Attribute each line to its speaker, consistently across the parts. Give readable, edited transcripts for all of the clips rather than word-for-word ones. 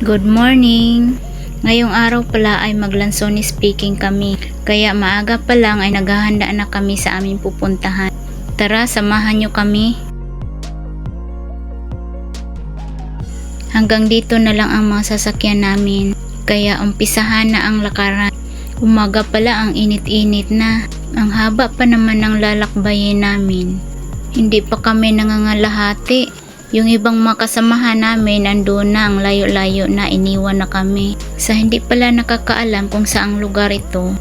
Speaker 1: Good morning! Ngayong araw pala ay maglansones speaking kami, kaya maaga pa lang ay naghahanda na kami sa aming pupuntahan. Tara, samahan nyo kami. Hanggang dito na lang ang mga sasakyan namin, kaya umpisahan na ang lakaran. Umaga pala ang init-init na, ang haba pa naman ng lalakbayin namin. Hindi pa kami nangangalahati. Yung ibang makasamahan namin andun na, ang layo-layo na, iniwan na kami. Sa hindi pala nakakaalam kung saang lugar ito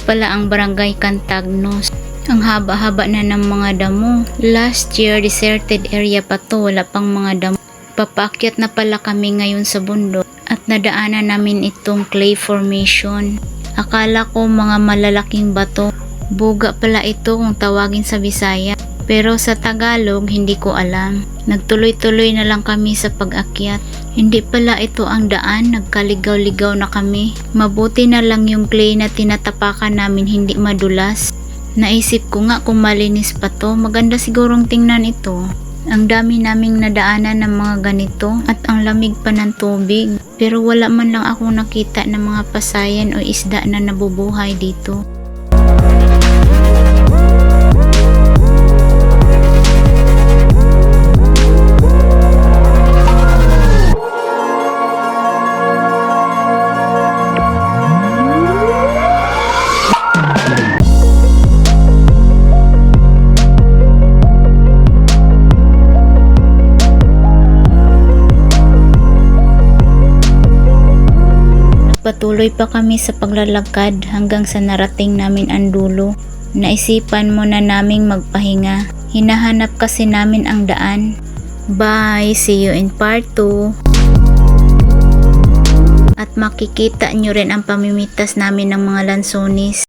Speaker 1: pala ang Barangay Cantagnos. Ang haba-haba na ng mga damo. Last year deserted area pa to, wala pang mga damo. Papaakyat na pala kami ngayon sa bundok at nadaanan namin itong clay formation. Akala ko mga malalaking bato. Buga pala ito kung tawagin sa Bisaya. Pero sa Tagalog, hindi ko alam. Nagtuloy-tuloy na lang kami sa pag-akyat. Hindi pala ito ang daan, nagkaligaw-ligaw na kami. Mabuti na lang yung clay na tinatapakan namin hindi madulas. Naisip ko nga kung malinis pa to, maganda sigurong tingnan ito. Ang dami naming nadaanan ng mga ganito at ang lamig pa ng tubig. Pero wala man lang ako nakita ng mga pasayan o isda na nabubuhay dito. Patuloy pa kami sa paglalakad hanggang sa narating namin ang dulo. Naisipan muna naming magpahinga. Hinahanap kasi namin ang daan. Bye! See you in part 2. At makikita nyo rin ang pamimitas namin ng mga lansones.